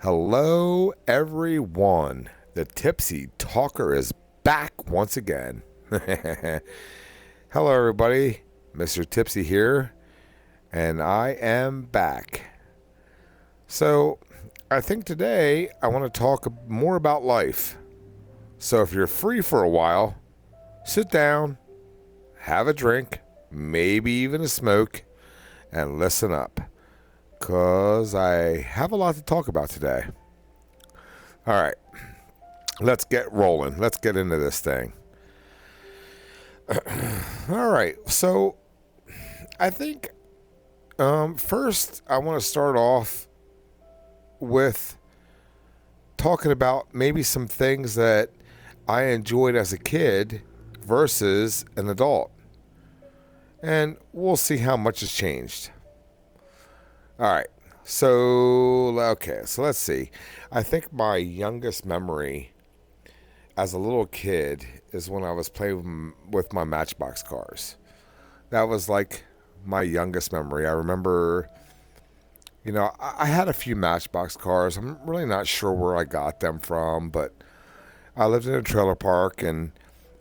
Hello, everyone. The Tipsy Talker is back once again. Hello, everybody. Mr. Tipsy here, and I am back. So, I think today I want to talk more about life. So, if you're free for a while, sit down, have a drink, maybe even a smoke, and listen up. Because I have a lot to talk about today. All right, let's get rolling. Let's get into this thing. All right, so I think first I want to start off with talking about maybe some things that I enjoyed as a kid versus an adult. And we'll see how much has changed. All right. So let's see. I think my youngest memory as a little kid is when I was playing with my Matchbox cars. That was like my youngest memory. I remember, I had a few Matchbox cars. I'm really not sure where I got them from, but I lived in a trailer park, and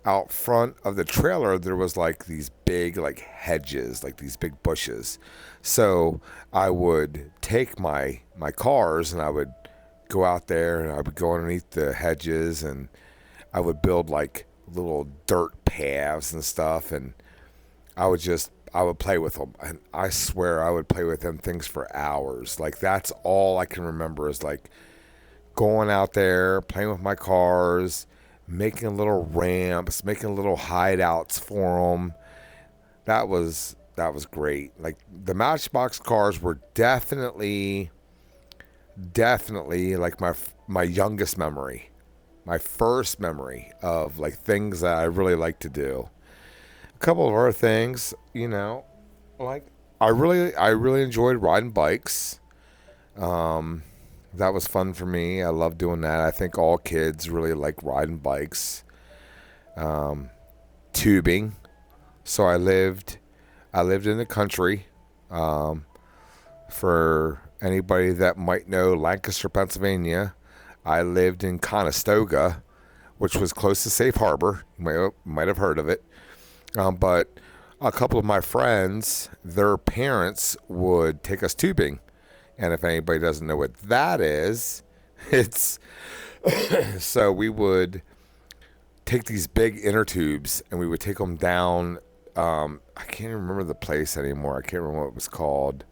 out front of the trailer there was like these big like hedges, like these big bushes. So I would take my cars and I would go out there and I would go underneath the hedges and I would build like little dirt paths and stuff, and I would play with them, and I swear I would play with them things for hours. Like that's all I can remember is like going out there, playing with my cars, making little ramps, making little hideouts for them. That was great. Like the Matchbox cars were definitely like my youngest memory, my first memory of like things that I really like to do. A couple of other things, like I really enjoyed riding bikes. That was fun for me. I love doing that. I think all kids really like riding bikes. Tubing. So I lived in the country. For anybody that might know Lancaster, Pennsylvania, I lived in Conestoga, which was close to Safe Harbor. You might have heard of it. But a couple of my friends, their parents would take us tubing. And if anybody doesn't know what that is, it's so we would take these big inner tubes and we would take them down. I can't even remember the place anymore. I can't remember what it was called.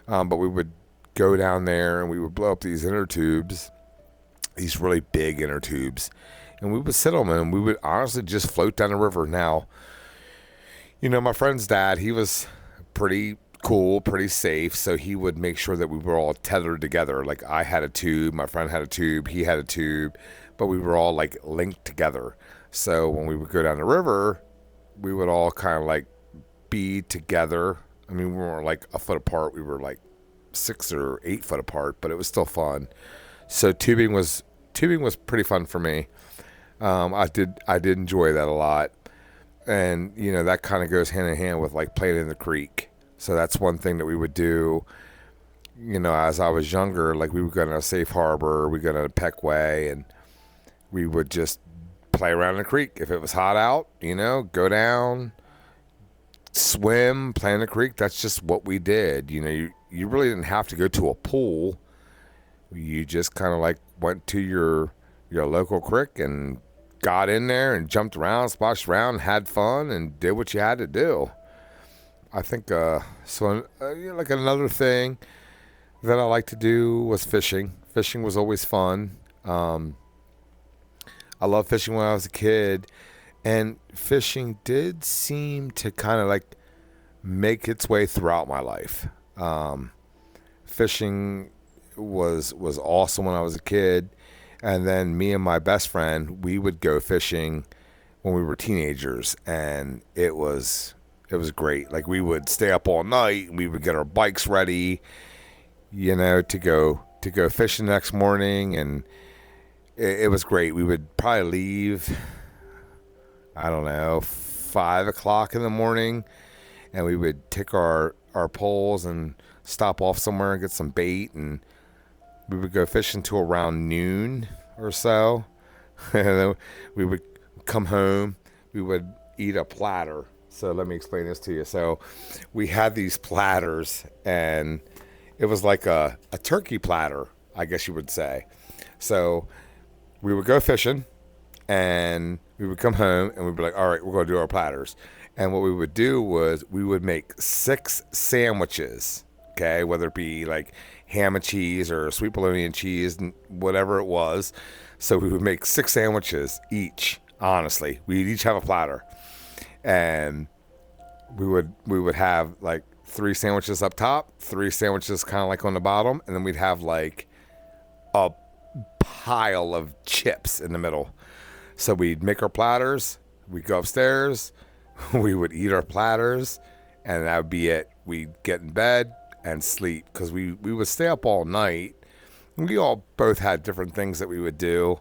But we would go down there and we would blow up these inner tubes, these really big inner tubes, and we would sit on them and we would honestly just float down the river. Now, my friend's dad, he was pretty cool, pretty safe, so he would make sure that we were all tethered together. Like I had a tube, my friend had a tube, he had a tube, but we were all like linked together. So when we would go down the river, we would all kind of like be together. I mean, we weren't like a foot apart, we were like 6 or 8 foot apart, but it was still fun. So tubing was pretty fun for me. I did enjoy that a lot. And that kind of goes hand in hand with like playing in the creek. So that's one thing that we would do, as I was younger. Like we would go to Safe Harbor, we go to Peckway, and we would just play around in the creek. If it was hot out, go down, swim, play in the creek. That's just what we did. You really didn't have to go to a pool. You just kind of like went to your local creek and got in there and jumped around, splashed around, had fun, and did what you had to do. I think like another thing that I like to do was fishing. Fishing was always fun. I loved fishing when I was a kid, and fishing did seem to kind of like make its way throughout my life. Fishing was awesome when I was a kid, and then me and my best friend, we would go fishing when we were teenagers, and it was great. Like we would stay up all night and we would get our bikes ready, to go fishing the next morning, and it was great. We would probably leave, I don't know, 5 o'clock in the morning, and we would take our poles and stop off somewhere and get some bait and We would go fishing till around noon or so. And then we would come home. We would eat a platter. So let me explain this to you. So we had these platters, and it was like a turkey platter, I guess you would say. So we would go fishing, and we would come home, and we'd be like, all right, we're going to do our platters. And what we would do was we would make 6 sandwiches, okay, whether it be like ham and cheese or sweet bologna and cheese, and whatever it was. So we would make 6 sandwiches each, honestly. We'd each have a platter. And we would have like 3 sandwiches up top, 3 sandwiches kind of like on the bottom, and then we'd have like a pile of chips in the middle. So we'd make our platters, we'd go upstairs, we would eat our platters, and that would be it. We'd get in bed and sleep because we would stay up all night. We all both had different things that we would do.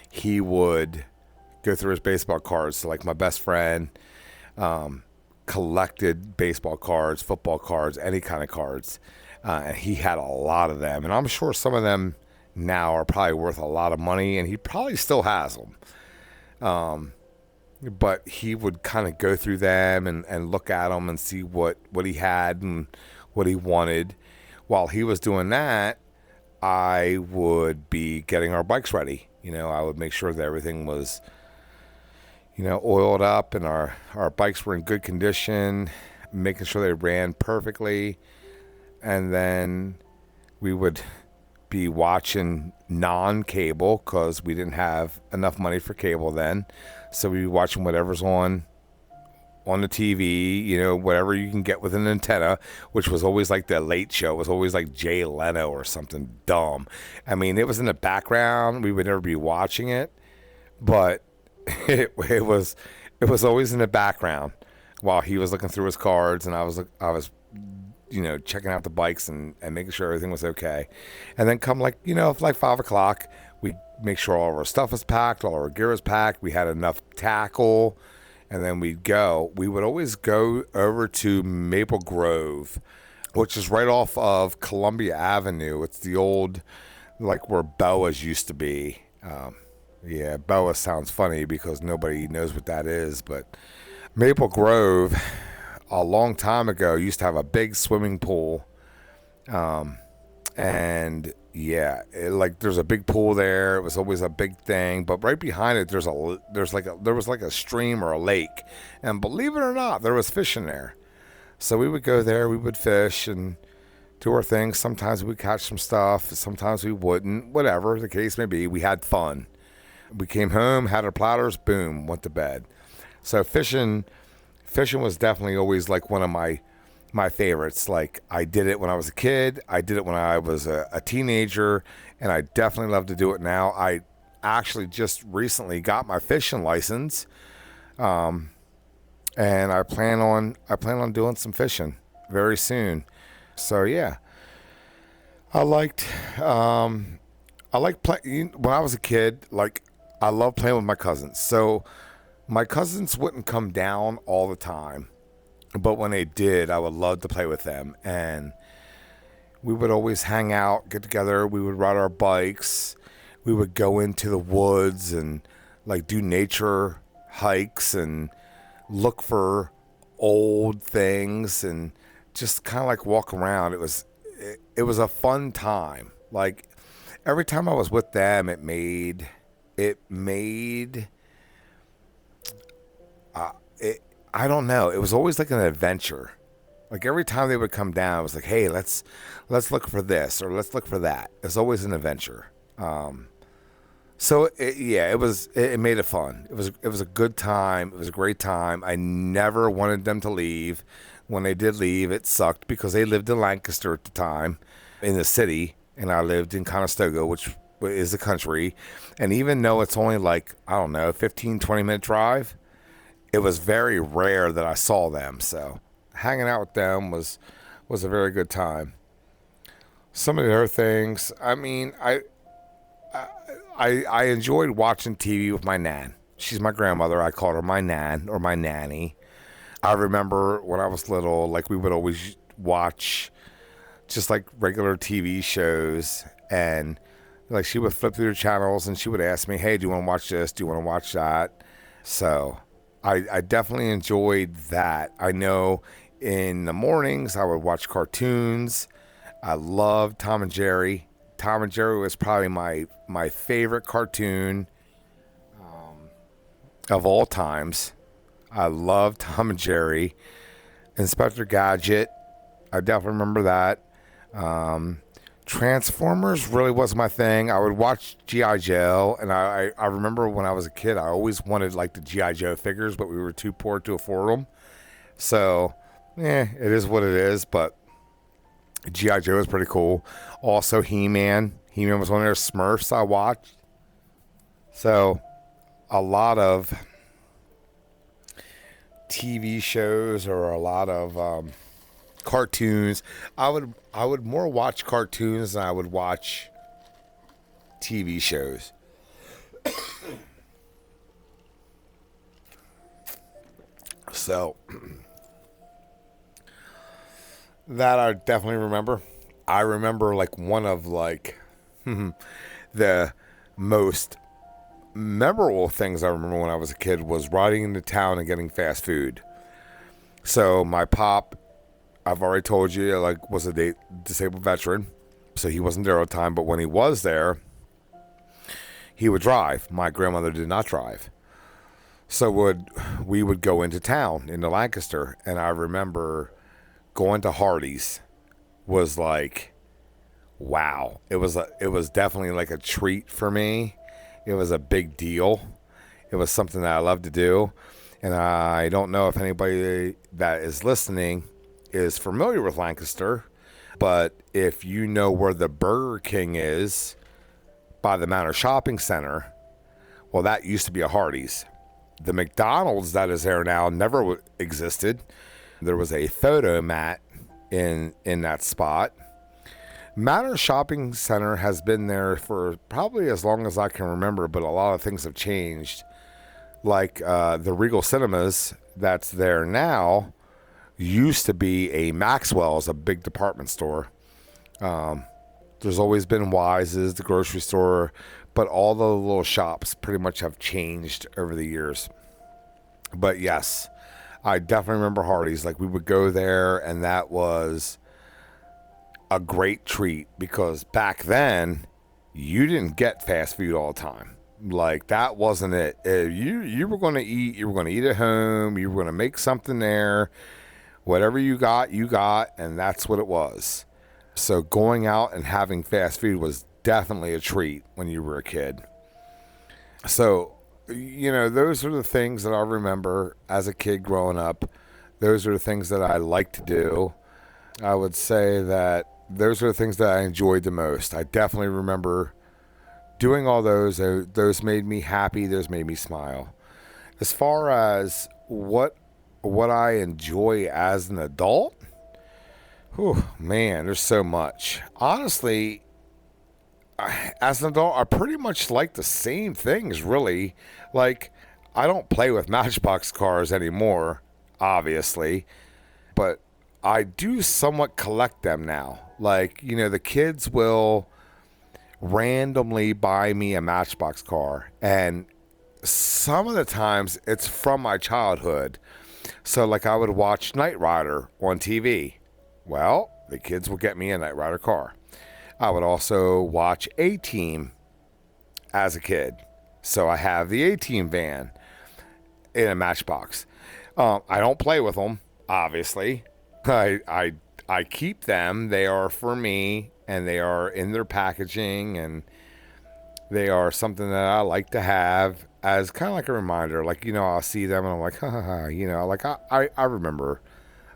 He would go through his baseball cards. So like my best friend collected baseball cards, football cards, any kind of cards. And he had a lot of them. And I'm sure some of them now are probably worth a lot of money, and he probably still has them. But he would kind of go through them and look at them and see what he had and what he wanted. While he was doing that, I would be getting our bikes ready. I would make sure that everything was, oiled up and our bikes were in good condition, making sure they ran perfectly. And then we would be watching non-cable because we didn't have enough money for cable then. So we'd be watching whatever's on the TV, whatever you can get with an antenna, which was always like the Late Show. It was always like Jay Leno or something dumb. I mean, it was in the background. We would never be watching it, but it was always in the background while he was looking through his cards, and I was checking out the bikes and making sure everything was okay. And then come like 5 o'clock, we make sure all of our stuff was packed, all our gear was packed. We had enough tackle. And then we'd go. We would always go over to Maple Grove, which is right off of Columbia Avenue. It's the old, like where Boa's used to be. Yeah, Boa sounds funny because nobody knows what that is. But Maple Grove, a long time ago, used to have a big swimming pool. And yeah, there's a big pool there. It was always a big thing, but right behind it, there was like a stream or a lake, and believe it or not, there was fish in there. So we would go there, we would fish and do our things. Sometimes we would catch some stuff, sometimes we wouldn't. Whatever the case may be, we had fun. We came home, had our platters, boom, went to bed. So fishing was definitely always like one of my favorites. Like I did it when I was a kid, I did it when I was a teenager, and I definitely love to do it now. I actually just recently got my fishing license, and I plan on doing some fishing very soon. So yeah, I liked playing when I was a kid. Like I loved playing with my cousins. So my cousins wouldn't come down all the time, but when they did, I would love to play with them. And we would always hang out, get together. We would ride our bikes. We would go into the woods and like do nature hikes and look for old things and just kind of like walk around. It was a fun time. Like every time I was with them, it made I don't know. It was always like an adventure. Like every time they would come down, it was like, hey, let's look for this or let's look for that. It's always an adventure. So it made it fun. It was a good time. It was a great time. I never wanted them to leave. When they did leave, it sucked because they lived in Lancaster at the time, in the city, and I lived in Conestoga, which is the country. And even though it's only like, I don't know, 15, 20-minute drive, it was very rare that I saw them. So hanging out with them was a very good time. Some of the other things, I mean, I enjoyed watching TV with my nan. She's my grandmother. I called her my nan or my nanny. I remember when I was little, like we would always watch just like regular TV shows. And like she would flip through the channels and she would ask me, hey, do you want to watch this? Do you want to watch that? So I definitely enjoyed that. I know in the mornings I would watch cartoons. I loved Tom and Jerry. Tom and Jerry was probably my favorite cartoon of all times. I love Tom and Jerry. Inspector Gadget, I definitely remember that. Transformers really was my thing. I would watch G.I. Joe, and I remember when I was a kid, I always wanted like the G.I. Joe figures, but we were too poor to afford them. So, it is what it is, but G.I. Joe is pretty cool. Also, He-Man. He-Man was one of their Smurfs I watched. So, a lot of TV shows or a lot of cartoons. I would more watch cartoons than I would watch TV shows. So that I definitely remember. I remember like one of like the most memorable things I remember when I was a kid was riding into town and getting fast food. So my pop, I've already told you, like was a disabled veteran, so he wasn't there all the time. But when he was there, he would drive. My grandmother did not drive, so we would go into town into Lancaster, and I remember going to Hardee's was like, wow. It was definitely like a treat for me. It was a big deal. It was something that I loved to do. And I don't know if anybody that is listening is familiar with Lancaster, but if you know where the Burger King is by the Manor Shopping Center, well, that used to be a Hardee's. The McDonald's that is there now never existed. There was a photo mat in that spot. Manor Shopping Center has been there for probably as long as I can remember, but a lot of things have changed. Like the Regal Cinemas that's there now used to be a Maxwell's, a big department store. There's always been Wise's, the grocery store, but all the little shops pretty much have changed over the years. But yes, I definitely remember Hardee's. Like we would go there, and that was a great treat because back then you didn't get fast food all the time. Like that wasn't it. You were going to eat. You were going to eat at home. You were going to make something there. Whatever you got, and that's what it was. So going out and having fast food was definitely a treat when you were a kid. So, those are the things that I remember as a kid growing up. Those are the things that I like to do. I would say that those are the things that I enjoyed the most. I definitely remember doing all those. Those made me happy. Those made me smile. As far as what I enjoy as an adult, man, there's so much. Honestly, as an adult, I pretty much like the same things, really. Like, I don't play with Matchbox cars anymore, obviously, but I do somewhat collect them now. Like, the kids will randomly buy me a Matchbox car, and some of the times it's from my childhood. So, like, I would watch Knight Rider on TV. Well, the kids will get me a Knight Rider car. I would also watch A-Team as a kid. So I have the A-Team van in a Matchbox. I don't play with them, obviously. I keep them. They are for me, and they are in their packaging, and they are something that I like to have as kind of like a reminder. Like, I'll see them and I'm like, like I remember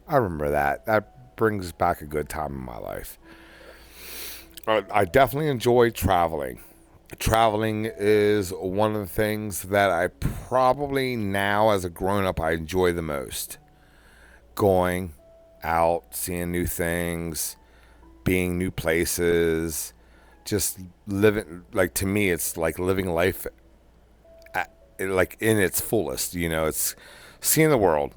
that. That brings back a good time in my life. I definitely enjoy traveling. Traveling is one of the things that I probably now as a grown-up I enjoy the most. Going out, seeing new things, being new places, just living, like, to me it's like living life like in its fullest. It's seeing the world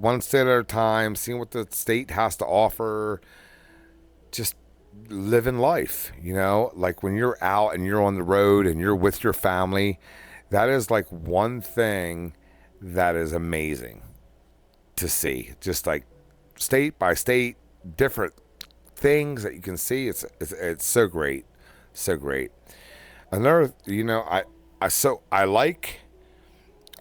one state at a time, seeing what the state has to offer, just living life, like when you're out and you're on the road and you're with your family, that is like one thing that is amazing to see. Just like state by state, different things that you can see. It's so great, so great. Another, I like.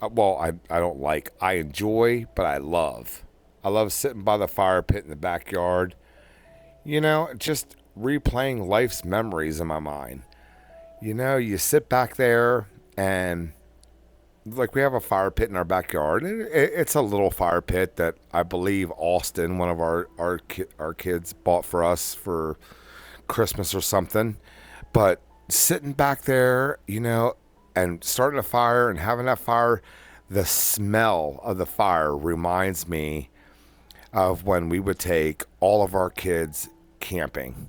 Well, I don't like. I enjoy, but I love. I love sitting by the fire pit in the backyard. Just replaying life's memories in my mind. You sit back there and like we have a fire pit in our backyard. And it's a little fire pit that I believe Austin, one of our kids, bought for us for Christmas or something. But sitting back there, and starting a fire and having that fire, the smell of the fire reminds me of when we would take all of our kids camping.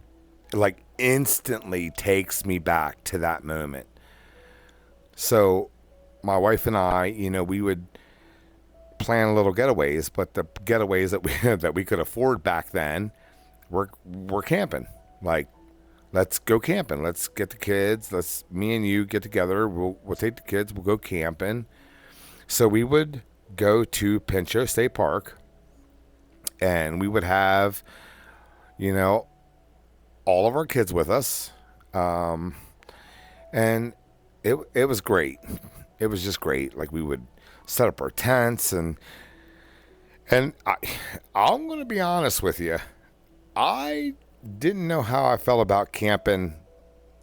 It like instantly takes me back to that moment. So my wife and I, we would plan little getaways, but the getaways that we that we could afford back then were camping. Like, let's go camping. Let's get the kids. Let's me and you get together. We'll take the kids. We'll go camping. So we would go to Pinchot State Park, and we would have, you know, all of our kids with us, and it was great. It was just great. Like we would set up our tents, and I'm gonna be honest with you. I didn't know how I felt about camping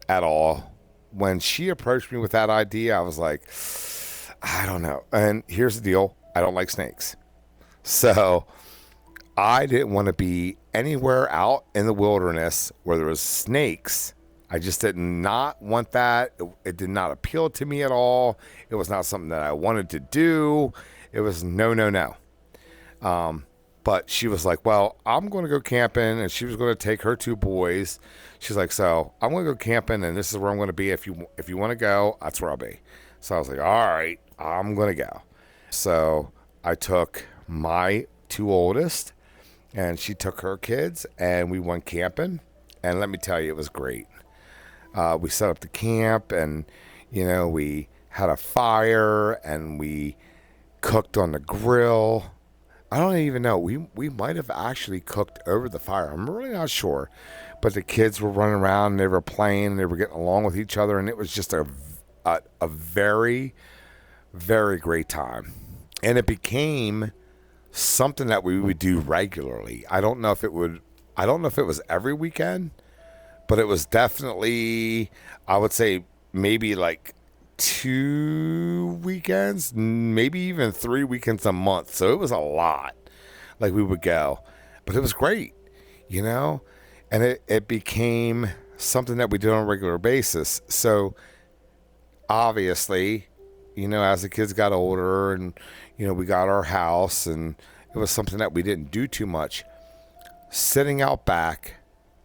at all. When she approached me with that idea, I was like, I don't know. And here's the deal: I don't like snakes, so I didn't want to be anywhere out in the wilderness where there was snakes. I just did not want that. It did not appeal to me at all. It was not something that I wanted to do. It was no, no, no. But she was like, well, I'm going to go camping. And she was going to take her two boys. She's like, so I'm going to go camping, and this is where I'm going to be. If you want to go, that's where I'll be. So I was like, all right, I'm going to go. So I took my two oldest, and she took her kids, and we went camping. And let me tell you, it was great. We set up the camp, and we had a fire, and we cooked on the grill. I don't even know. We might have actually cooked over the fire. I'm really not sure. But the kids were running around, and they were playing, and they were getting along with each other, and it was just a very, very great time. And it became something that we would do regularly. I don't know if it was every weekend, but it was definitely, I would say, maybe like 2 weekends, maybe even 3 weekends a month. So it was a lot. Like we would go, but it was great, and it became something that we did on a regular basis. So obviously, as the kids got older and, we got our house, and it was something that we didn't do too much. Sitting out back,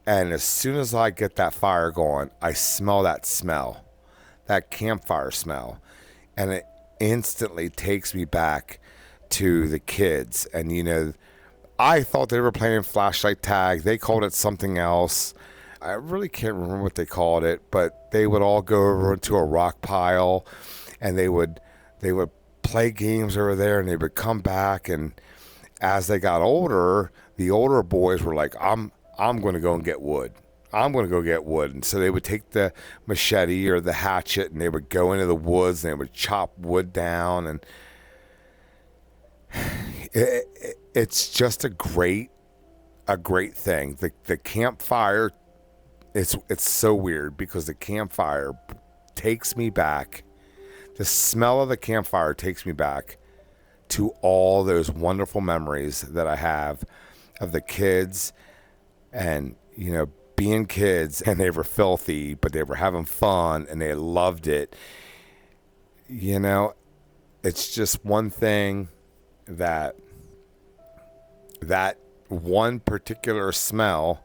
and as soon as I get that fire going, I smell that campfire smell, and it instantly takes me back to the kids. And, I thought they were playing flashlight tag. They called it something else. I really can't remember what they called it, but they would all go over into a rock pile, and they would play games over there, and they would come back. And as they got older, the older boys were like, I'm going to go and get wood. I'm going to go get wood. And so they would take the machete or the hatchet, and they would go into the woods, and they would chop wood down. And it's just a great thing. The campfire, it's so weird because the campfire takes me back. The smell of the campfire takes me back to all those wonderful memories that I have of the kids, and being kids, and they were filthy, but they were having fun, and they loved it. It's just one thing that one particular smell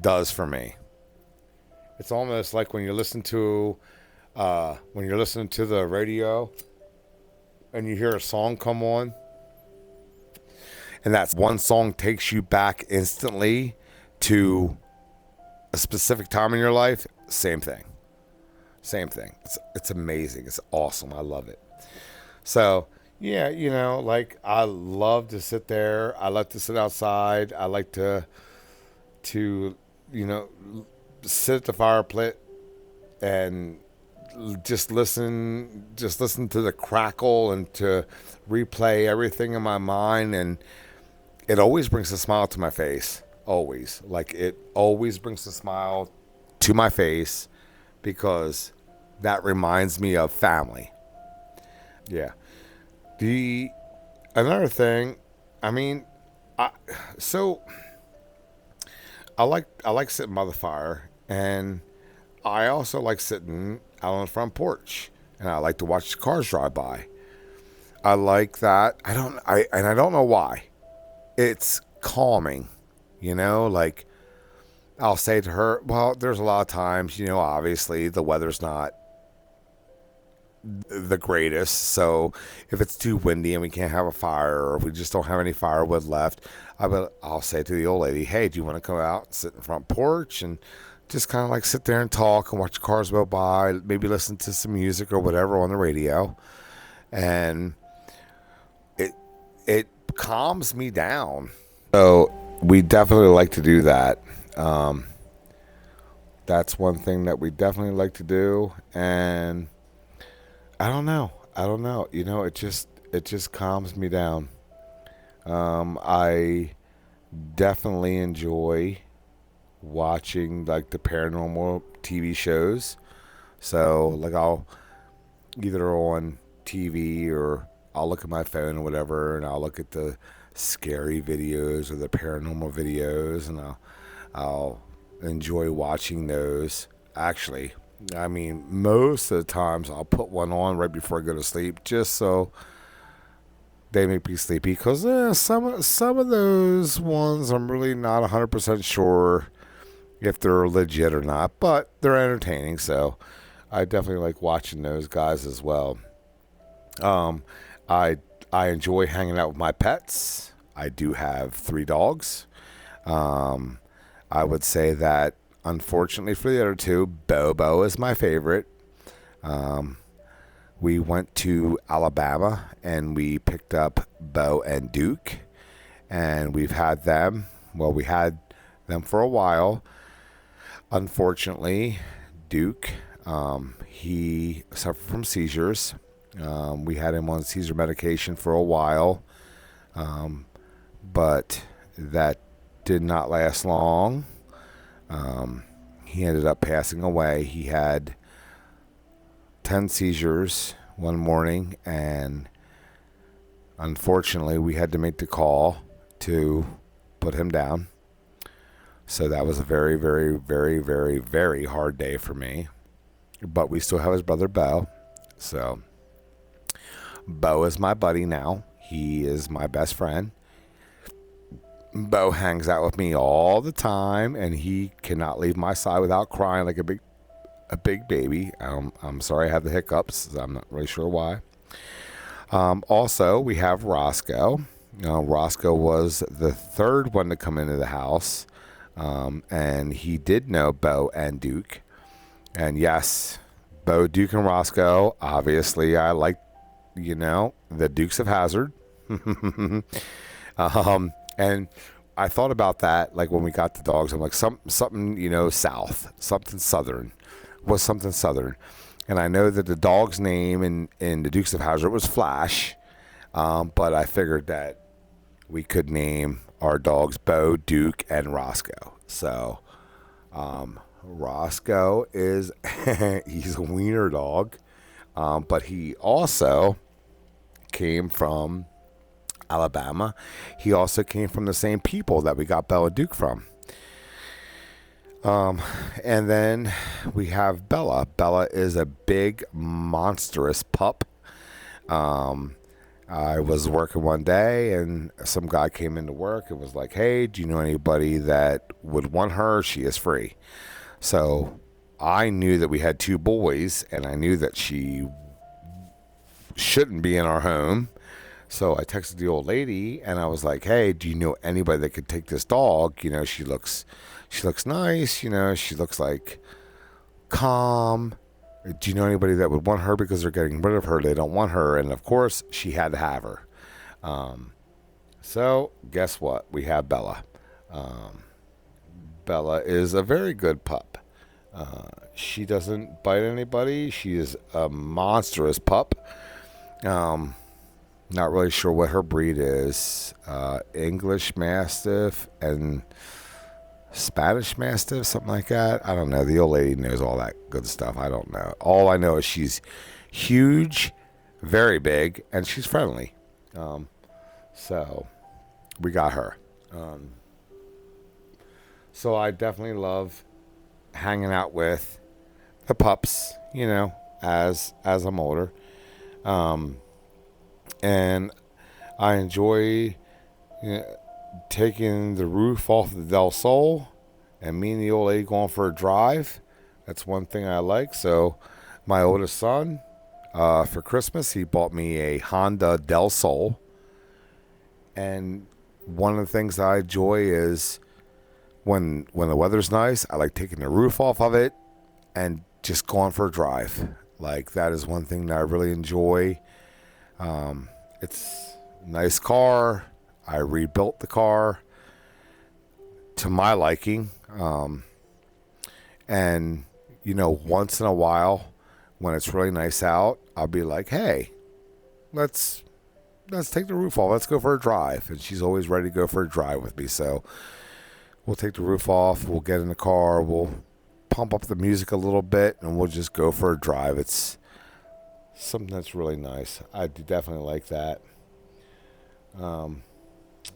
does for me. It's almost like when you're listening to the radio, and you hear a song come on, and that one song takes you back instantly to a specific time in your life, same thing. Same thing. It's amazing. It's awesome. I love it. So, yeah, like I love to sit there. I like to sit outside. I like to you know, sit at the fire pit and just listen to the crackle and to replay everything in my mind, and it always brings a smile to my face. Always. Like it always brings a smile to my face because that reminds me of family. Yeah. The Another thing, I mean, I so I like sitting by the fire, and I also like sitting out on the front porch, and I like to watch the cars drive by. I like that. I don't know why. It's calming, like I'll say to her, well, there's a lot of times, obviously the weather's not the greatest. So if it's too windy and we can't have a fire, or if we just don't have any firewood left, I'll say to the old lady, hey, do you want to come out and sit in the front porch and just kind of like sit there and talk and watch cars go by, maybe listen to some music or whatever on the radio. And it calms me down. So we definitely like to do that. That's one thing that we definitely like to do. And I don't know. It just calms me down. I definitely enjoy watching like the paranormal TV shows. So like I'll either on TV or I'll look at my phone or whatever, and I'll look at the scary videos or the paranormal videos, and I'll enjoy watching those. Actually, I mean, most of the times I'll put one on right before I go to sleep, just so they make me sleepy. Because some of those ones I'm really not 100% sure if they're legit or not, but they're entertaining. So I definitely like watching those guys as well. Um, I I enjoy hanging out with my pets. I do have 3 dogs. Um, I would say that unfortunately for the other two, Bobo is my favorite. Um, we went to Alabama and we picked up Bo and Duke, and we've had them. Well, we had them for a while. Unfortunately, Duke, he suffered from seizures. We had him on seizure medication for a while, but that did not last long. He ended up passing away. He had 10 seizures one morning, and unfortunately, we had to make the call to put him down. So that was a very, very, very, very, very hard day for me. But we still have his brother, Bo. So Bo is my buddy now. He is my best friend. Bo hangs out with me all the time, and he cannot leave my side without crying like a big baby. I'm sorry I have the hiccups. I'm not really sure why. Also, we have Roscoe. Roscoe was the third one to come into the house, and he did know Bo and Duke. And yes, Bo, Duke, and Roscoe. Obviously, I like, the Dukes of Hazzard. And I thought about that, like when we got the dogs. I'm like, something, south, something southern. Was something southern. And I know that the dog's name in the Dukes of Hazzard was Flash, but I figured that we could name our dogs Bo, Duke, and Roscoe. So Roscoe is he's a wiener dog, but he also came from Alabama. He also came from the same people that we got Bo and Duke from. And then we have Bella. Bella is a big, monstrous pup. I was working one day, and some guy came into work and was like, hey, do you know anybody that would want her? She is free. So I knew that we had 2 boys, and I knew that she shouldn't be in our home. So I texted the old lady and I was like, "Hey, do you know anybody that could take this dog? She looks nice. She looks like calm. Do you know anybody that would want her because they're getting rid of her? They don't want her." And of course, she had to have her. So guess what? We have Bella. Um, Bella is a very good pup. She doesn't bite anybody. She is a monstrous pup. Um, Not really sure what her breed is. English Mastiff and Spanish Mastiff, something like that. I don't know. The old lady knows all that good stuff. I don't know. All I know is she's huge, very big, and she's friendly. So we got her. Um, so I definitely love hanging out with the pups, as I'm older. Um, and I enjoy taking the roof off the Del Sol and me and the old lady going for a drive. That's one thing I like. So my oldest son, for Christmas, he bought me a Honda Del Sol. And one of the things that I enjoy is when the weather's nice, I like taking the roof off of it and just going for a drive. Like, that is one thing that I really enjoy. It's a nice car. I rebuilt the car to my liking. And, once in a while, when it's really nice out, I'll be like, hey, let's take the roof off. Let's go for a drive. And she's always ready to go for a drive with me. So we'll take the roof off. We'll get in the car. We'll pump up the music a little bit, and we'll just go for a drive. It's something that's really nice. I do definitely like that.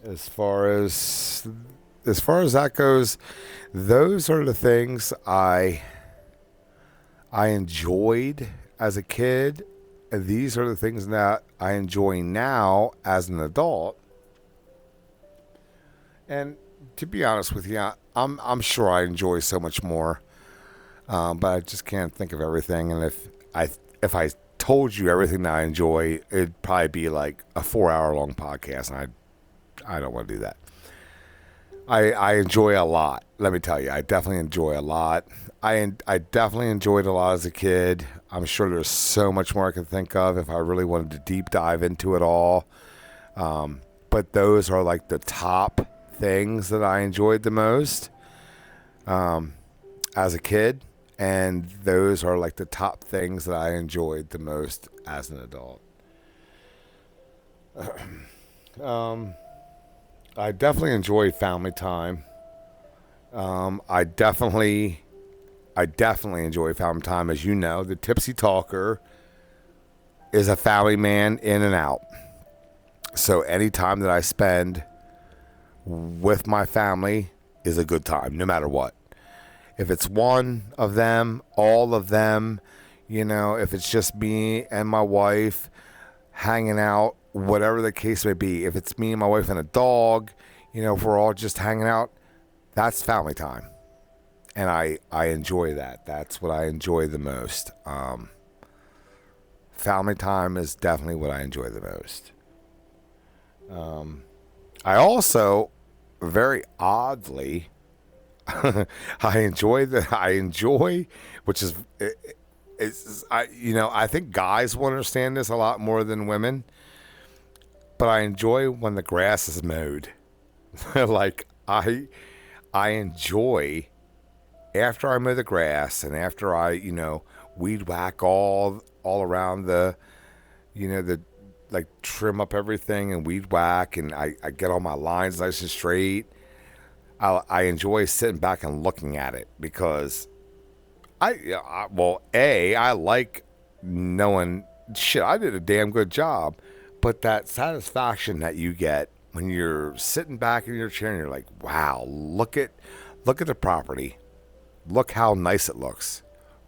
As far as that goes, those are the things I enjoyed as a kid. And these are the things that I enjoy now as an adult. And to be honest with you, I'm sure I enjoy so much more, but I just can't think of everything. And if I told you everything that I enjoy, it'd probably be like a 4 hour long podcast, and I don't want to do that. I enjoy a lot. Let me tell you, I definitely enjoy a lot. I definitely enjoyed a lot as a kid. I'm sure there's so much more I can think of if I really wanted to deep dive into it all. But those are like the top things that I enjoyed the most as a kid. And those are like the top things that I enjoyed the most as an adult. I definitely enjoyed family time. I definitely enjoy family time. As you know, the Tipsy Talker is a family man in and out. So any time that I spend with my family is a good time, no matter what. If it's one of them, all of them, if it's just me and my wife hanging out, whatever the case may be. If it's me and my wife and a dog, if we're all just hanging out, that's family time. And I enjoy that. That's what I enjoy the most. Family time is definitely what I enjoy the most. I also, very oddly, I enjoy, which I think guys will understand this a lot more than women, but I enjoy when the grass is mowed. Like, I enjoy after I mow the grass and after I, weed whack all around the like trim up everything and weed whack, and I get all my lines nice and straight. I enjoy sitting back and looking at it because I like knowing, shit, I did a damn good job. But that satisfaction that you get when you're sitting back in your chair and you're like, wow, look at the property. Look how nice it looks.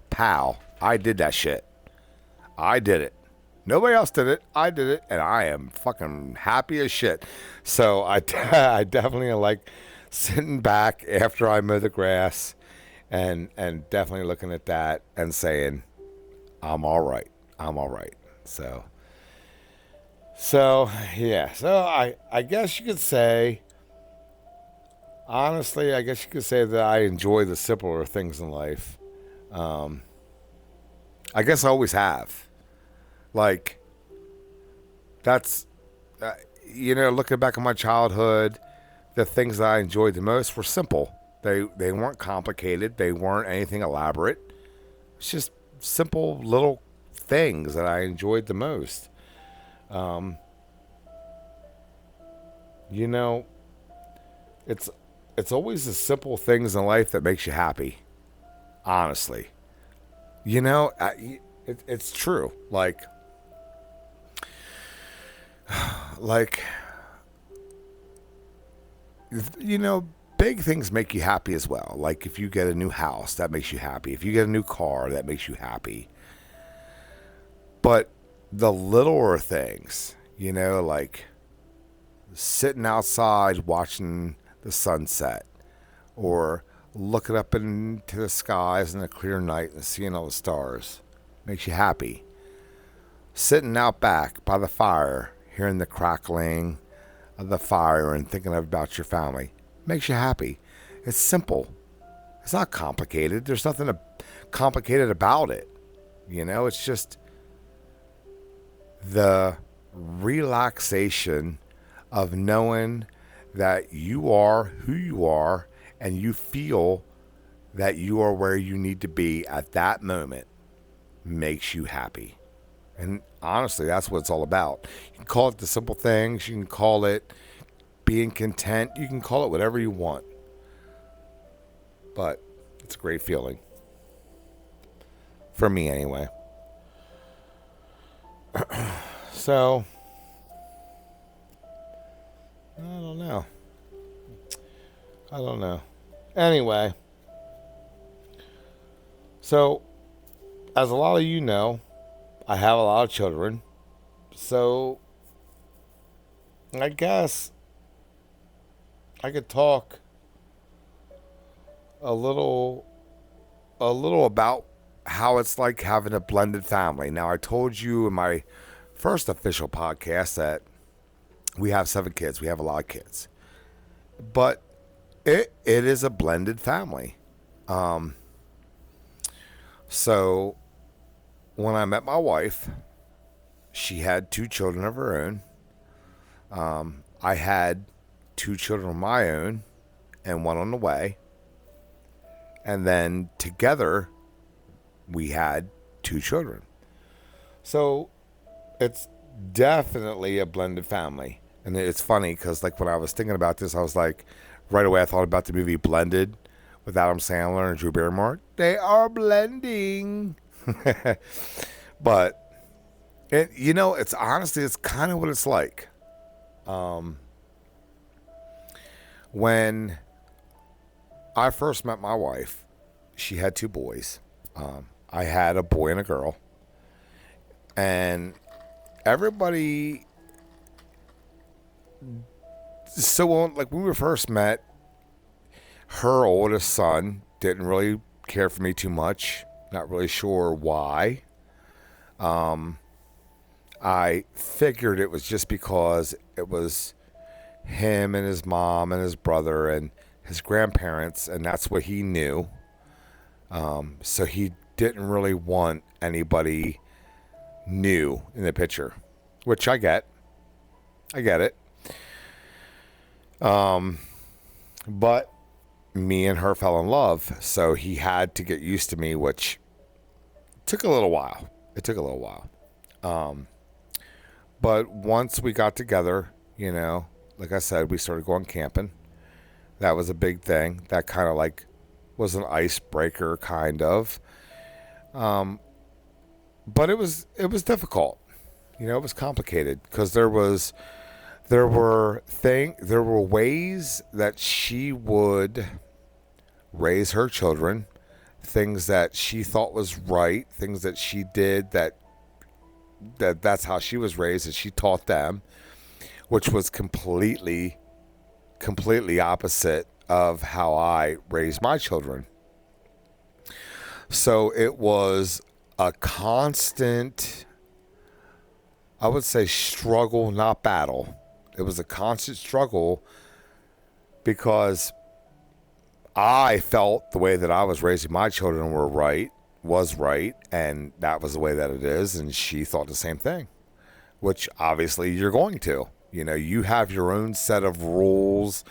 Pal, I did that shit. I did it. Nobody else did it. I did it, and I am fucking happy as shit. So I definitely like sitting back after I mow the grass and definitely looking at that and saying, I'm all right. I'm all right. So So, yeah. So, I guess you could say, honestly, I guess you could say that I enjoy the simpler things in life. Um, I guess I always have. Like, that's, uh, looking back at my childhood, the things that I enjoyed the most were simple. They weren't complicated. They weren't anything elaborate. It's just simple little things that I enjoyed the most. Um, you know, it's it's always the simple things in life that makes you happy. Honestly, it's true. Like you know, big things make you happy as well. Like if you get a new house, that makes you happy. If you get a new car, that makes you happy. But the littler things, like sitting outside watching the sunset or looking up into the skies in a clear night and seeing all the stars makes you happy. Sitting out back by the fire, hearing the crackling of the fire and thinking about your family makes you happy. It's simple. It's not complicated. There's nothing complicated about it. It's just the relaxation of knowing that you are who you are and you feel that you are where you need to be at that moment makes you happy. And honestly, that's what it's all about. You can call it the simple things, you can call it being content, you can call it whatever you want. But it's a great feeling. For me, anyway. So, I don't know. I don't know. Anyway, so as a lot of you know, I have a lot of children. So, I guess I could talk a little about how it's like having a blended family. Now, I told you in my first official podcast that we have 7 kids. We have a lot of kids. But it is a blended family. Um, so when I met my wife, she had 2 children of her own. I had 2 children of my own and one on the way. And then together, we had 2 children. So it's definitely a blended family. And it's funny because, like, when I was thinking about this, I was like, right away, I thought about the movie Blended with Adam Sandler and Drew Barrymore. They are blending. But, it's honestly, it's kind of what it's like. When I first met my wife, she had 2 boys. I had a boy and a girl. And everybody, like when we first met, her oldest son didn't really care for me too much. Not really sure why. I figured it was just because it was him and his mom and his brother and his grandparents, and that's what he knew. So he didn't really want anybody new in the picture, which I get. I get it. But me and her fell in love, so he had to get used to me, which took a little while. It took a little while. But once we got together, like I said, we started going camping. That was a big thing. That kind of like was an icebreaker, kind of. But it was difficult. It was complicated because there were ways that she would raise her children, things that she thought was right, things that she did that's how she was raised, and she taught them, which was completely opposite of how I raised my children. So it was a constant I would say struggle, not battle. It was a constant struggle because I felt the way that I was raising my children was right, and that was the way that it is, and she thought the same thing, which obviously you're going to. You have your own set of rules,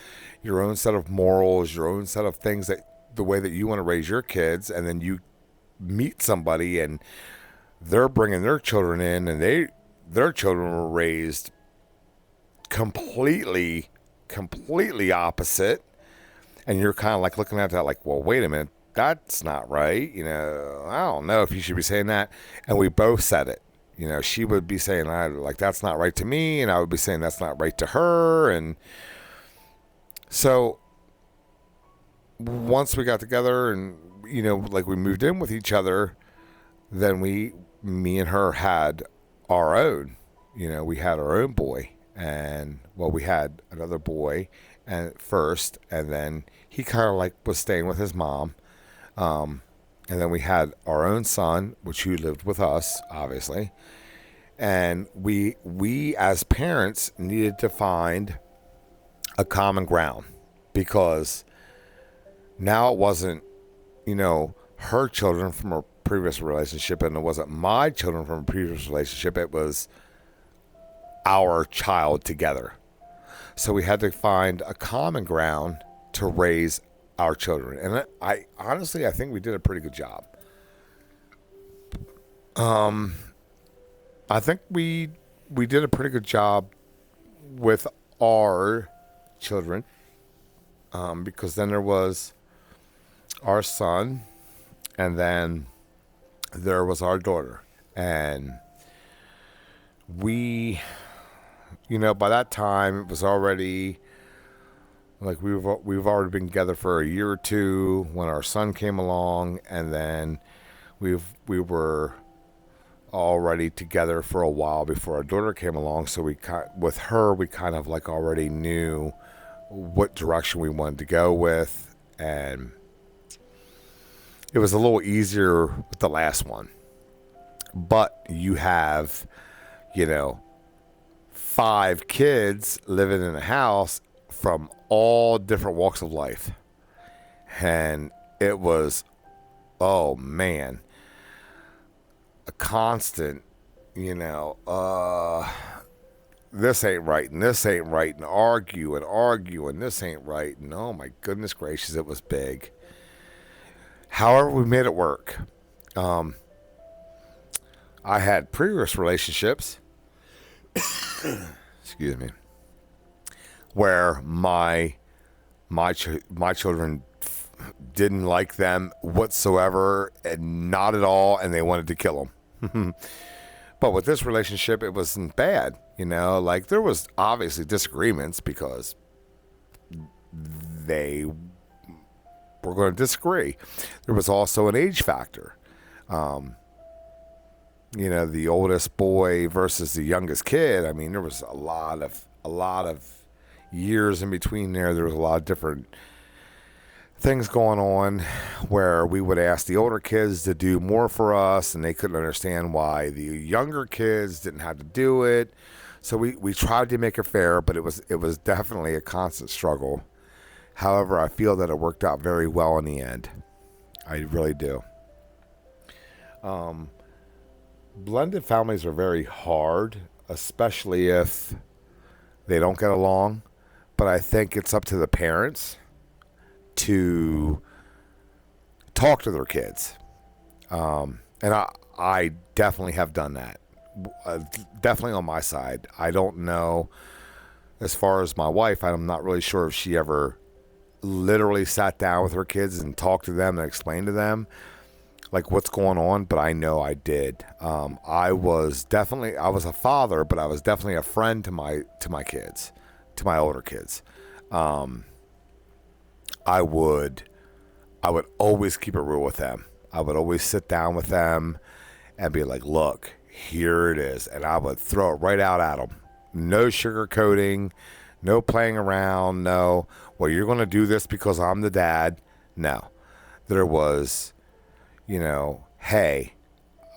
your own set of morals, your own set of things that the way that you want to raise your kids, and then you meet somebody and they're bringing their children in, and their children were raised completely opposite, and you're kind of like looking at that like, well, wait a minute, that's not right. I don't know if you should be saying that. And we both said it. She would be saying, like, that's not right to me, and I would be saying that's not right to her. And so once we got together and, like we moved in with each other, then me and her had our own, we had our own boy. And, well, we had another boy and first, and then he kind of like was staying with his mom. And then we had our own son, which he lived with us, obviously. And we as parents needed to find a common ground, because now it wasn't, her children from a previous relationship, and it wasn't my children from a previous relationship. It was our child together. So we had to find a common ground to raise our children. And I honestly, I think we did a pretty good job. I think we did a pretty good job with our children, because then there was our son, and then there was our daughter. And we, by that time it was already like we've already been together for a year or two when our son came along, and then we were already together for a while before our daughter came along. So with her, we kind of like already knew what direction we wanted to go with, and it was a little easier with the last one. But you have, 5 kids living in a house from all different walks of life. And it was, oh man, a constant, this ain't right, and this ain't right, and argue, and this ain't right. And oh my goodness gracious, it was big. However, we made it work. I had previous relationships, excuse me, where my children didn't like them whatsoever, and not at all, and they wanted to kill them. But with this relationship, it wasn't bad. Like there was obviously disagreements because they were going to disagree. There was also an age factor. The oldest boy versus the youngest kid. I mean, there was a lot of years in between there. There was a lot of different things going on where we would ask the older kids to do more for us, and they couldn't understand why the younger kids didn't have to do it. So we tried to make it fair, but it was definitely a constant struggle. However, I feel that it worked out very well in the end. I really do. Blended families are very hard, especially if they don't get along. But I think it's up to the parents to talk to their kids. And I definitely have done that. Definitely on my side. I don't know, as far as my wife, I'm not really sure if she ever literally sat down with her kids and talked to them and explained to them like what's going on, but I know I did. I was a father, but I was definitely a friend to my kids, to my older kids. I would always keep it real with them. I would always sit down with them and be like, look, here it is. And I would throw it right out at them. No sugarcoating, no playing around, no, well, you're going to do this because I'm the dad. No. There was, hey,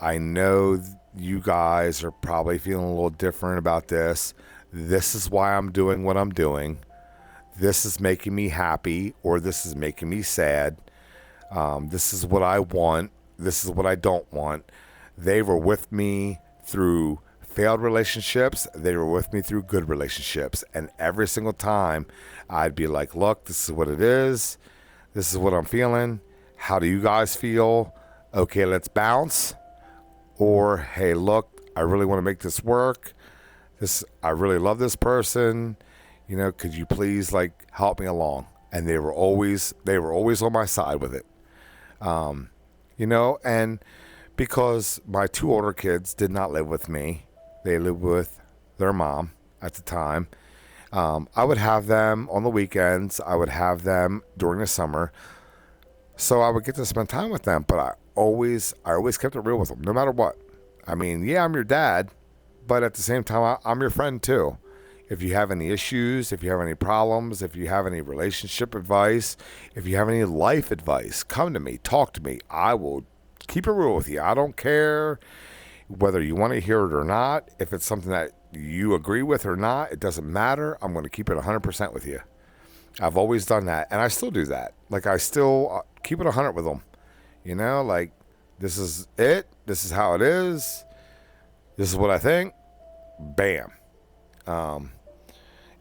I know you guys are probably feeling a little different about this. This is why I'm doing what I'm doing. This is making me happy, or this is making me sad. This is what I want. This is what I don't want. They were with me through failed relationships. They were with me through good relationships. And every single time I'd be like, look, this is what it is. This is what I'm feeling. How do you guys feel? Okay, let's bounce. Or, hey, look, I really want to make this work. I really love this person. Could you please help me along? And they were always on my side with it. And because my two older kids did not live with me, they lived with their mom at the time. I would have them on the weekends. I would have them during the summer. So I would get to spend time with them, but I always kept it real with them, no matter what. I mean, yeah, I'm your dad, but at the same time, I'm your friend too. If you have any issues, if you have any problems, if you have any relationship advice, if you have any life advice, come to me, talk to me. I will keep it real with you. I don't care whether you want to hear it or not. If it's something that you agree with or not, it doesn't matter. I'm going to keep it 100% with you. I've always done that, and I still do that. I still keep it 100 with them. This is it. This is how it is. This is what I think. Bam.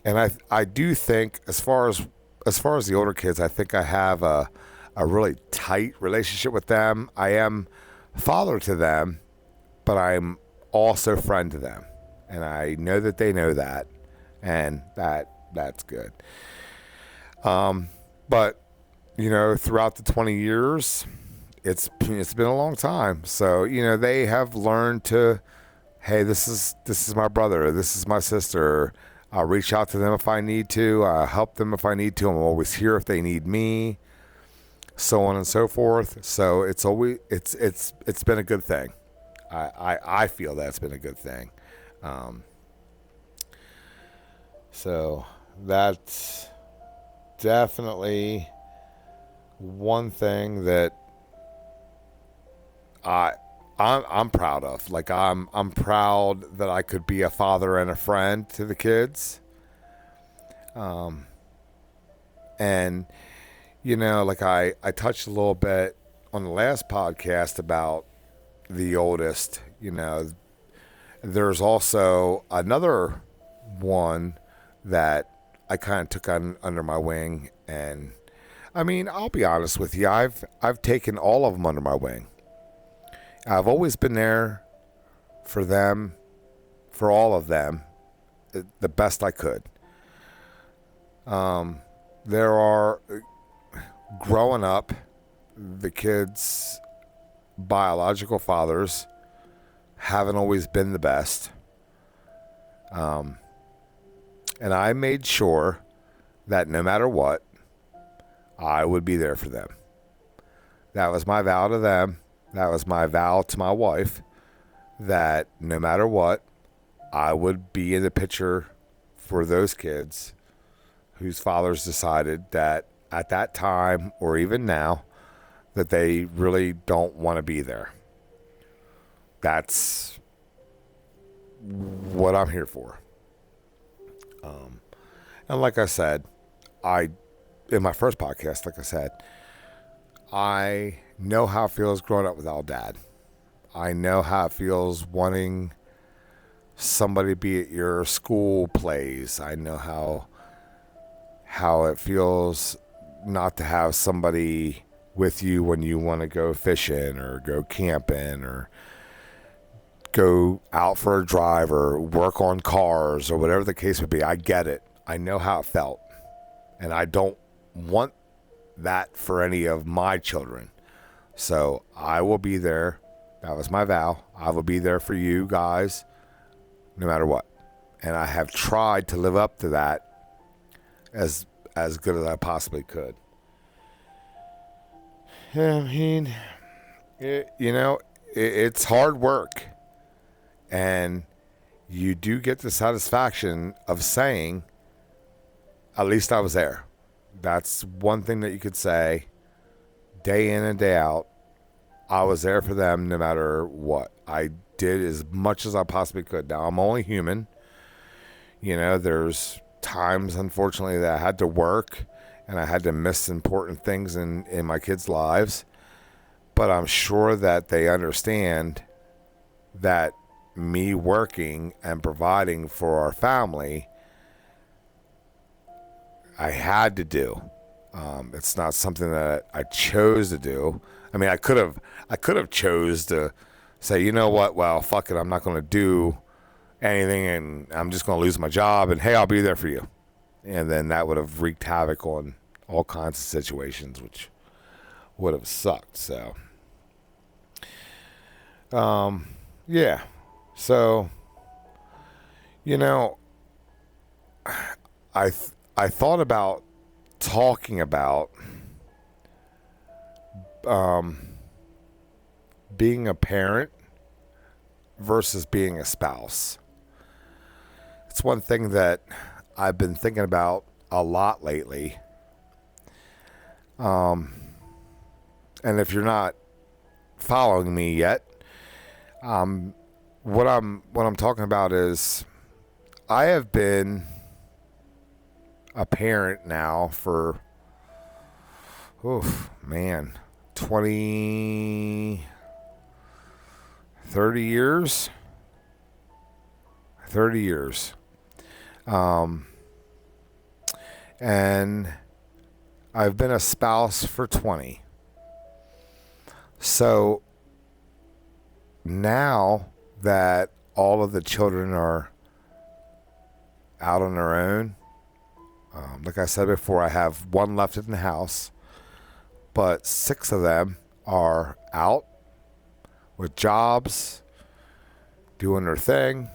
And I do think, as far as the older kids, I think I have a really tight relationship with them. I am father to them, but I'm also friend to them, and I know that they know that, and that's good. But throughout the 20 years, it's been a long time. So they have learned to, hey, this is my brother, this is my sister. I'll reach out to them if I need to. I'll help them if I need to. I'm always here if they need me. So on and so forth. So it's been a good thing. I feel that's been a good thing. So that's definitely one thing that I'm proud of. I'm proud that I could be a father and a friend to the kids. And I touched a little bit on the last podcast about the oldest. There's also another one that I kind of took under my wing, and I mean, I'll be honest with you, I've taken all of them under my wing. I've always been there for them, for all of them, the best I could. Growing up, the kids' biological fathers haven't always been the best. And I made sure that no matter what, I would be there for them. That was my vow to them. That was my vow to my wife, that no matter what, I would be in the picture for those kids whose fathers decided that at that time, or even now, that they really don't want to be there. That's what I'm here for. And like I said, in my first podcast, like I said, I know how it feels growing up without dad. I know how it feels wanting somebody to be at your school plays. I know how it feels not to have somebody with you when you want to go fishing or go camping or go out for a drive or work on cars or whatever the case would be. I get it. I know how it felt. And I don't want that for any of my children. So I will be there. That was my vow. I will be there for you guys no matter what. And I have tried to live up to that as good as I possibly could. Yeah, I mean, it's hard work. And you do get the satisfaction of saying, at least I was there. That's one thing that you could say day in and day out. I was there for them no matter what. I did as much as I possibly could. Now, I'm only human. There's times, unfortunately, that I had to work and I had to miss important things in my kids' lives. But I'm sure that they understand that me working and providing for our family, I had to do. It's not something that I chose to do. I mean, I could have chose to say, you know what? Well, fuck it. I'm not going to do anything, and I'm just going to lose my job. And hey, I'll be there for you. And then that would have wreaked havoc on all kinds of situations, which would have sucked. So, yeah. So, you know, I thought about talking about being a parent versus being a spouse. It's one thing that I've been thinking about a lot lately. And if you're not following me yet, what I'm talking about is I have been a parent now for 30 years. 30 years. And I've been a spouse for 20. So now that all of the children are out on their own, like I said before, I have one left in the house, but 6 of them are out with jobs, doing their thing.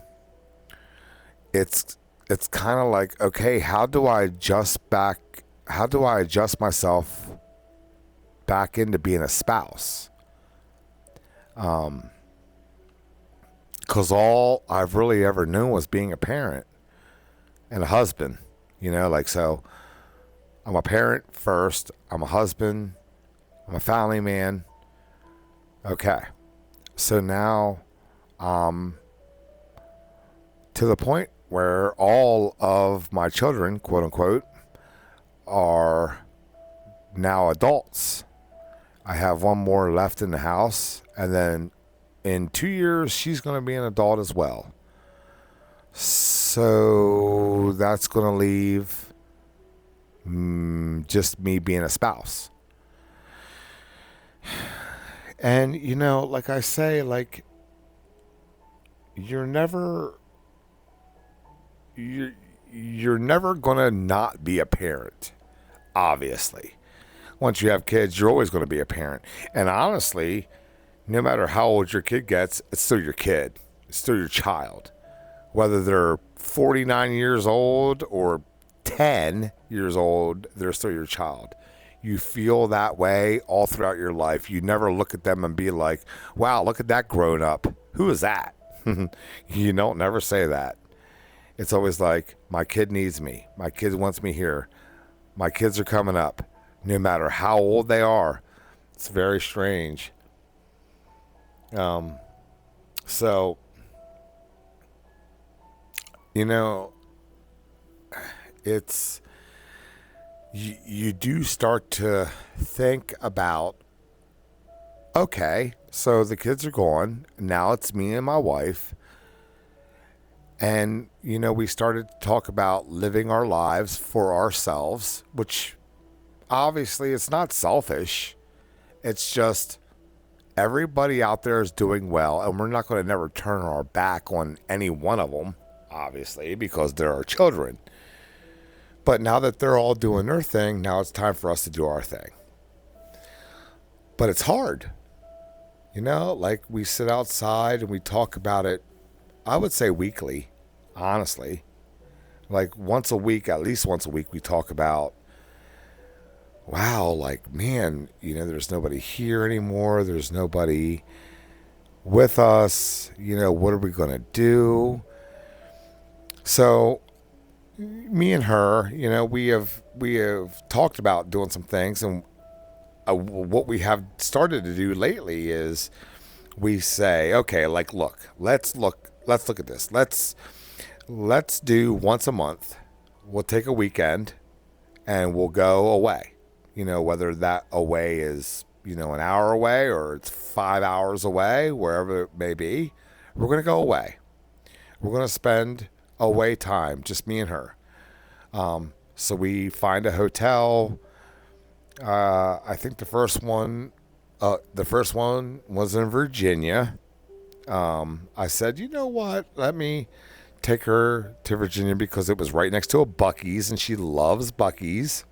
It's kind of like, okay, how do I adjust myself back into being a spouse? Because all I've really ever known was being a parent and a husband. So I'm a parent first, I'm a husband, I'm a family man. Okay. So now to the point where all of my children, quote unquote, are now adults. I have one more left in the house, and then in 2 years, she's going to be an adult as well. So that's going to leave just me being a spouse. And, like I say, like, you're never going to not be a parent, obviously. Once you have kids, you're always going to be a parent. And honestly, no matter how old your kid gets, it's still your kid. It's still your child. Whether they're 49 years old or 10 years old, they're still your child. You feel that way all throughout your life. You never look at them and be like, wow, look at that grown up. Who is that? You don't never say that. It's always like, my kid needs me. My kid wants me here. My kids are coming up. No matter how old they are. It's very strange. So, it's, you do start to think about, okay, so the kids are gone. Now it's me and my wife. And, we started to talk about living our lives for ourselves, which obviously it's not selfish. It's just everybody out there is doing well, and we're not going to never turn our back on any one of them, obviously, because they're our children. But now that they're all doing their thing, now it's time for us to do our thing. But it's hard. Like we sit outside and we talk about it, I would say weekly, honestly. Like once a week, at least once a week, we talk about, wow, like, man, there's nobody here anymore. There's nobody with us. What are we going to do? So me and her, we have talked about doing some things, and what we have started to do lately is we say, okay, like, let's look at this. Let's do once a month. We'll take a weekend and we'll go away. Whether that away is, an hour away or it's 5 hours away, wherever it may be, we're going to go away. We're going to spend away time, just me and her. So we find a hotel. I think the first one was in Virginia. I said, you know what? Let me take her to Virginia because it was right next to a Buc-ee's and she loves Buc-ee's.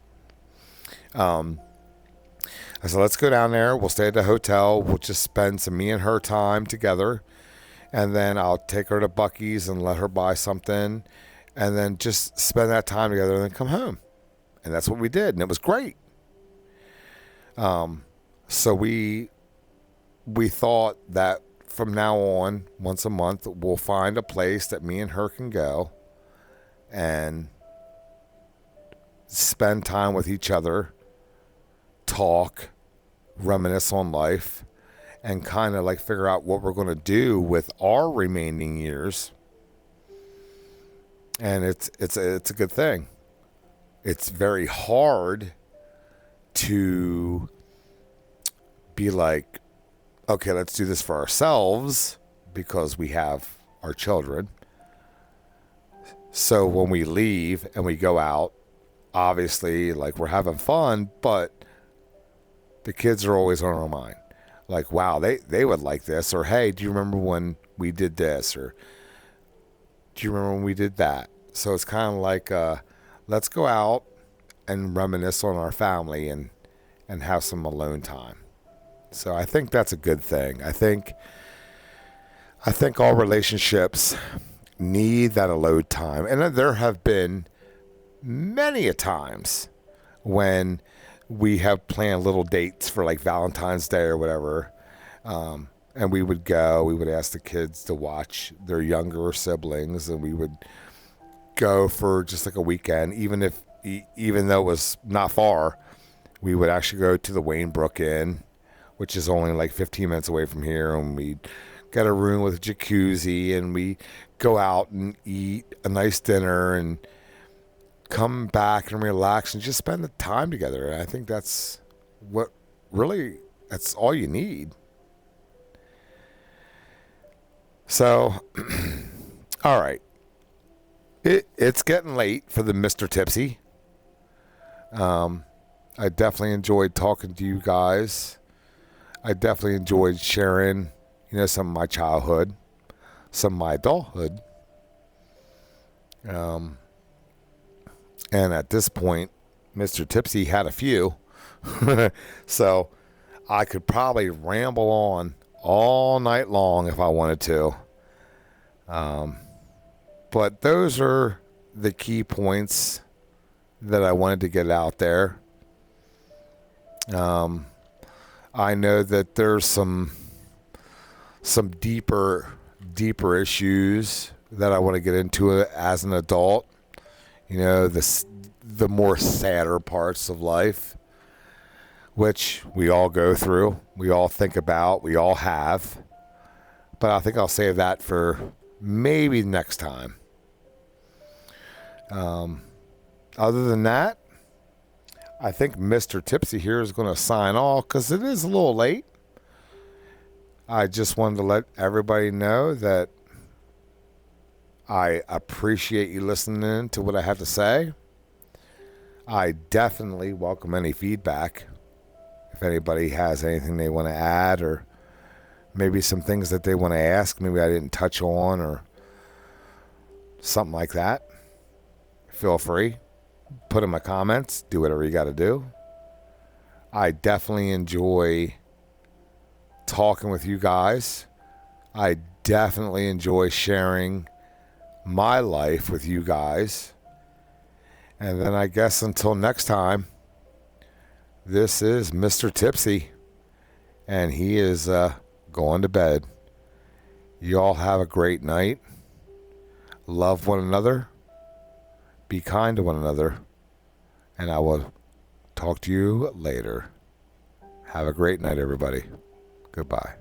I said, let's go down there. We'll stay at the hotel. We'll just spend some me and her time together. And then I'll take her to Buc-ee's and let her buy something. And then just spend that time together and then come home. And that's what we did. And it was great. So we thought that from now on, once a month, we'll find a place that me and her can go and spend time with each other, talk, reminisce on life, and kind of like figure out what we're going to do with our remaining years. And it's a good thing. It's very hard to be like, okay, let's do this for ourselves because we have our children. So when we leave and we go out, obviously, like, we're having fun, but the kids are always on our mind. Like, wow, they would like this. Or, hey, do you remember when we did this? Or, do you remember when we did that? So it's kind of like, let's go out and reminisce on our family and have some alone time. So I think that's a good thing. I think all relationships need that alone time. And there have been many a times when we have planned little dates for like Valentine's Day or whatever. And we would ask the kids to watch their younger siblings, and we would go for just like a weekend, even though it was not far. We would actually go to the Waynebrook Inn, which is only like 15 minutes away from here, and we'd get a room with a jacuzzi, and we go out and eat a nice dinner and come back and relax and just spend the time together. And I think that's all you need. So, all right. It's getting late for the Mr. Tipsy. I definitely enjoyed talking to you guys. I definitely enjoyed sharing, some of my childhood, some of my adulthood. And at this point, Mr. Tipsy had a few. So I could probably ramble on all night long if I wanted to. But those are the key points that I wanted to get out there. I know that there's some deeper issues that I want to get into as an adult. The more sadder parts of life, which we all go through, we all think about, we all have. But I think I'll save that for maybe next time. Other than that, I think Mr. Tipsy here is going to sign off because it is a little late. I just wanted to let everybody know that I appreciate you listening to what I have to say. I definitely welcome any feedback. If anybody has anything they want to add, or maybe some things that they want to ask, maybe I didn't touch on, or something like that, feel free. Put in my comments. Do whatever you got to do. I definitely enjoy talking with you guys. I definitely enjoy sharing my life with you guys. And then I guess until next time, this is Mr. Tipsy, and he is going to bed. You all have a great night. Love one another. Be kind to one another. And I will talk to you later. Have a great night, everybody. Goodbye.